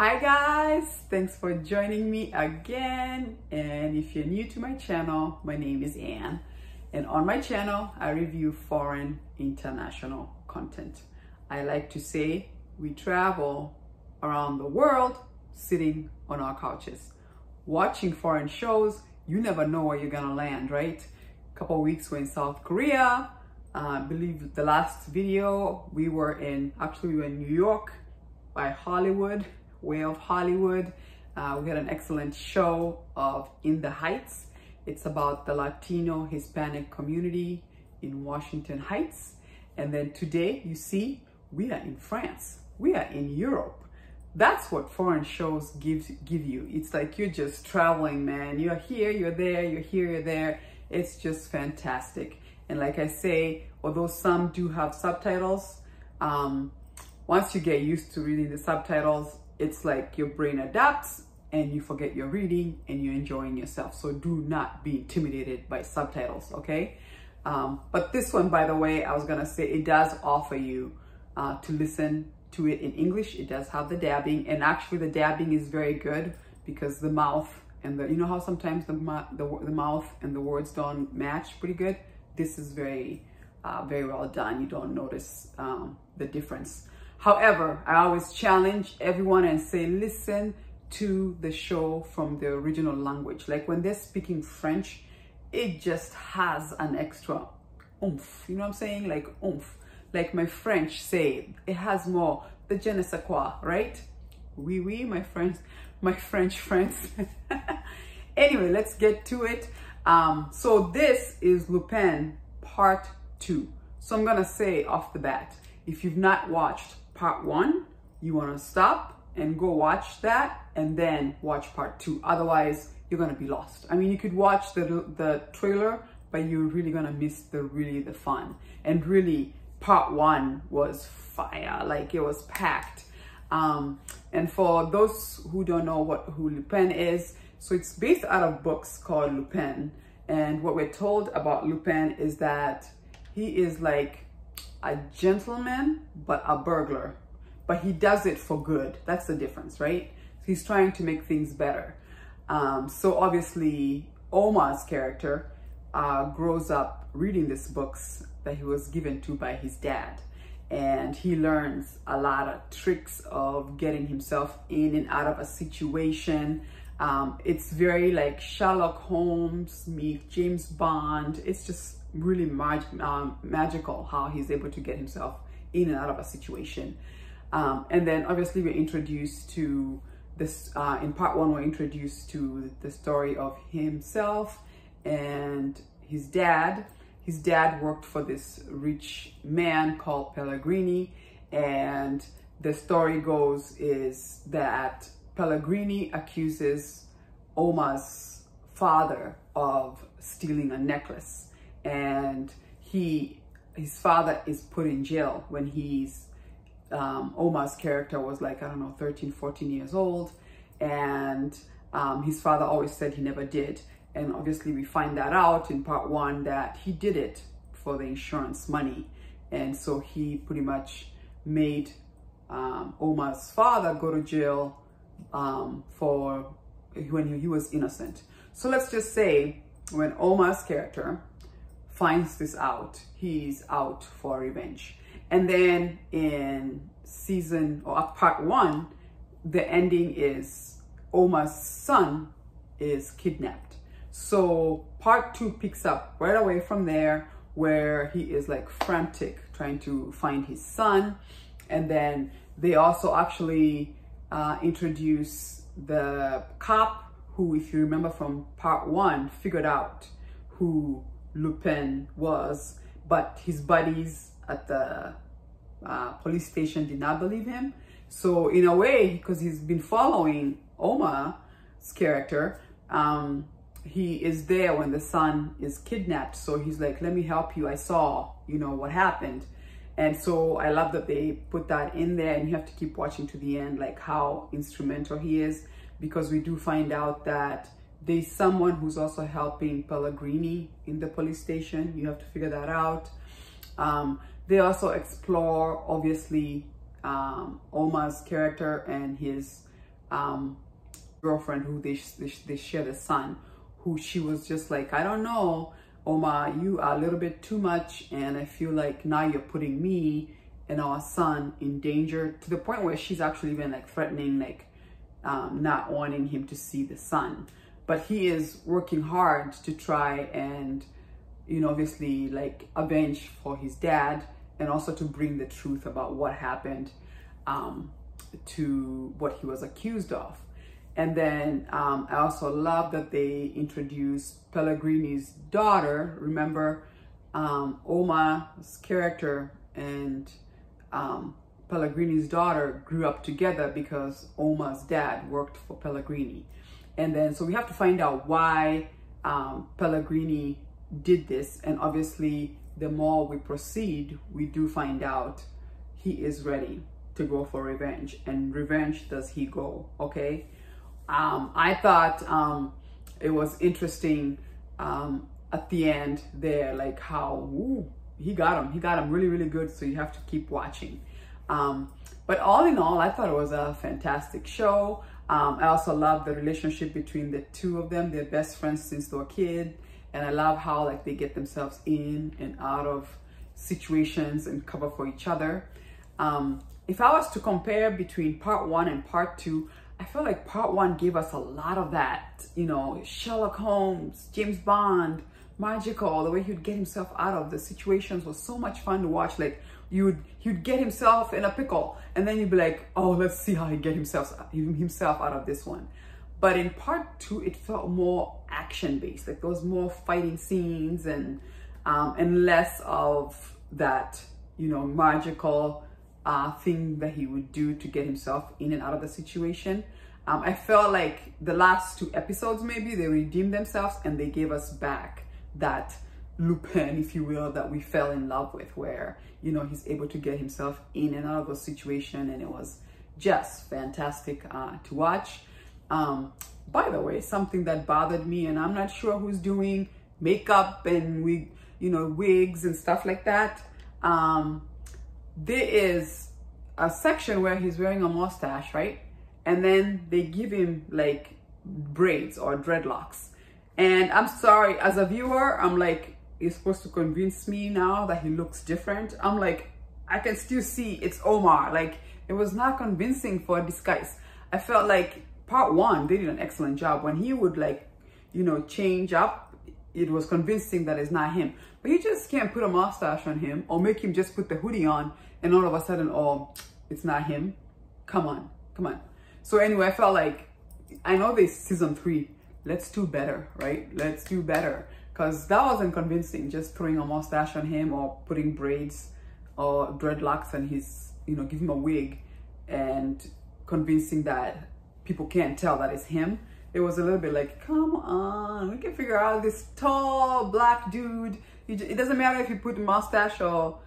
Hi guys, thanks for joining me again. And if you're new to my channel, my name is Anne, and on my channel I review foreign international content. I like to say we travel around the world sitting on our couches watching foreign shows. You never know where you're gonna land, right? A couple of weeks we're in South Korea. I believe the last video we were in New York by Hollywood, way of Hollywood. We had an excellent show of In the Heights. It's about the Latino Hispanic community in Washington Heights. And then today, you see, we are in France. We are in Europe. That's what foreign shows give you. It's like you're just traveling, man. You're here, you're there, you're here, you're there. It's just fantastic. And like I say, although some do have subtitles, once you get used to reading the subtitles, it's like your brain adapts and you forget you're reading and you're enjoying yourself. So do not be intimidated by subtitles, okay? But this one, by the way, I was gonna say it does offer you to listen to it in English. It does have the dabbing, and actually the dabbing is very good because the mouth and you know how sometimes the mouth and the words don't match pretty good? This is very well done. You don't notice the difference. However, I always challenge everyone and say, listen to the show from the original language. Like when they're speaking French, it just has an extra oomph. You know what I'm saying? Like oomph. Like my French say, it has more the je ne sais quoi, right? Oui, oui, my French friends. Anyway, let's get to it. So this is Lupin Part 2. So I'm gonna say off the bat, if you've not watched Part 1, you wanna stop and go watch that and then watch Part 2. Otherwise, you're gonna be lost. I mean, you could watch the trailer, but you're really gonna miss the fun. And really, Part 1 was fire, like it was packed. And for those who don't know who Lupin is, so it's based out of books called Lupin. And what we're told about Lupin is that he is like a gentleman, but a burglar. But he does it for good. That's the difference, right? He's trying to make things better. So obviously, Omar's character grows up reading these books that he was given to by his dad. And he learns a lot of tricks of getting himself in and out of a situation. It's very like Sherlock Holmes meets James Bond. It's just really magical how he's able to get himself in and out of a situation. And then obviously we're introduced to this, in Part 1, we're introduced to the story of himself and his dad. His dad worked for this rich man called Pellegrini, and the story goes is that Pellegrini accuses Omar's father of stealing a necklace, and his father is put in jail when Omar's character was like, I don't know, 13, 14 years old, and his father always said he never did. And obviously we find that out in Part 1 that he did it for the insurance money. And so he pretty much made Omar's father go to jail for when he was innocent. So let's just say when Omar's character finds this out, he's out for revenge. And then in Part 1, the ending is Omar's son is kidnapped. So Part 2 picks up right away from there, where he is like frantic trying to find his son. And then they also actually introduce the cop who, if you remember from Part 1, figured out who Lupin was, but his buddies at the police station did not believe him. So in a way, because he's been following Omar's character, he is there when the son is kidnapped. So he's like, let me help you. I saw, you know, what happened. And so I love that they put that in there, and you have to keep watching to the end, like how instrumental he is, because we do find out that there's someone who's also helping Pellegrini in the police station. You have to figure that out. They also explore, obviously, Omar's character and his girlfriend who they shared a son, who she was just like, I don't know, Omar, you are a little bit too much, and I feel like now you're putting me and our son in danger, to the point where she's actually even like threatening, like not wanting him to see the son. But he is working hard to try and, you know, obviously like avenge for his dad, and also to bring the truth about what happened to what he was accused of. And then I also love that they introduced Pellegrini's daughter. Remember, Omar's character and Pellegrini's daughter grew up together because Omar's dad worked for Pellegrini. And then, so we have to find out why Pellegrini did this. And obviously, the more we proceed, we do find out he is ready to go for revenge. And revenge does he go, okay? I thought it was interesting at the end there, like how he got him really, really good. So you have to keep watching. But all in all, I thought it was a fantastic show. I also love the relationship between the two of them. They're best friends since they were a kid. And I love how like they get themselves in and out of situations and cover for each other. If I was to compare between part 1 and part 2, I feel like part 1 gave us a lot of that, you know, Sherlock Holmes, James Bond, magical, the way he would get himself out of the situations was so much fun to watch. Like he'd get himself in a pickle, and then you'd be like, oh, let's see how he get himself out of this one. But in part 2, it felt more action-based. Like there was more fighting scenes and less of that, you know, magical thing that he would do to get himself in and out of the situation. I felt like the last 2 episodes, maybe they redeemed themselves and they gave us back that Lupin, if you will, that we fell in love with, where, you know, he's able to get himself in and out of those situations, and it was just fantastic to watch. By the way, something that bothered me, and I'm not sure who's doing makeup and wigs and stuff like that. There is a section where he's wearing a mustache, right? And then they give him like braids or dreadlocks. And I'm sorry, as a viewer, I'm like, you're supposed to convince me now that he looks different. I'm like, I can still see it's Omar. Like, it was not convincing for a disguise. I felt like part 1, they did an excellent job. When he would like, you know, change up, it was convincing that it's not him. But you just can't put a mustache on him or make him just put the hoodie on and all of a sudden, oh, it's not him. Come on, come on. So anyway, I felt like, I know this season 3, let's do better, right? Let's do better. Because that wasn't convincing, just throwing a mustache on him or putting braids or dreadlocks on his, you know, give him a wig and convincing that people can't tell that it's him. It was a little bit like, come on, we can figure out this tall black dude. It doesn't matter if you put a mustache or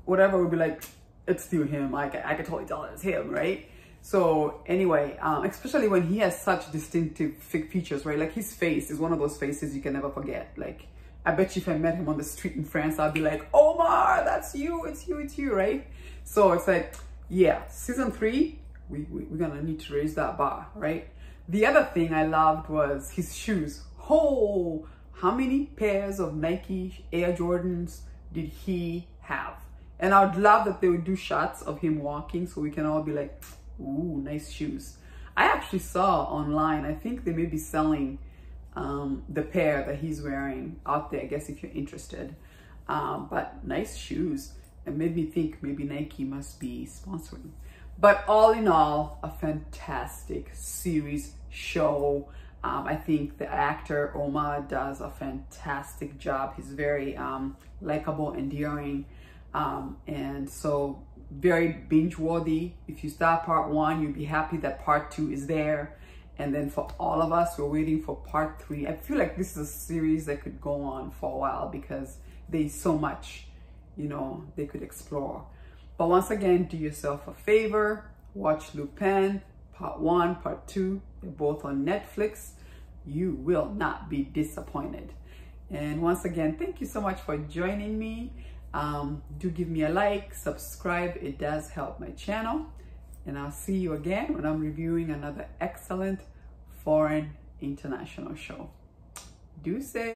whatever, we'll be like, it's still him. I can totally tell it's him, right? So anyway, especially when he has such distinctive features, right? Like his face is one of those faces you can never forget. Like, I bet you if I met him on the street in France, I'd be like, Omar, that's you, it's you, right? So it's like, yeah, season 3, we're gonna need to raise that bar, right? The other thing I loved was his shoes. Oh, how many pairs of Nike Air Jordans did he have? And I would love that they would do shots of him walking so we can all be like, ooh, nice shoes. I actually saw online, I think they may be selling the pair that he's wearing out there, I guess, if you're interested. But nice shoes. It made me think maybe Nike must be sponsoring. But all in all, a fantastic series show. I think the actor Omar does a fantastic job. He's very likable, endearing, and so very binge worthy. If you start part 1, you'll be happy that part 2 is there. And then for all of us, we're waiting for part 3. I feel like this is a series that could go on for a while because there's so much, you know, they could explore. But once again, do yourself a favor, watch Lupin, part 1, part 2. They're both on Netflix. You will not be disappointed. And once again, thank you so much for joining me. Do give me a like, subscribe. It does help my channel. And I'll see you again when I'm reviewing another excellent foreign international show. Do say.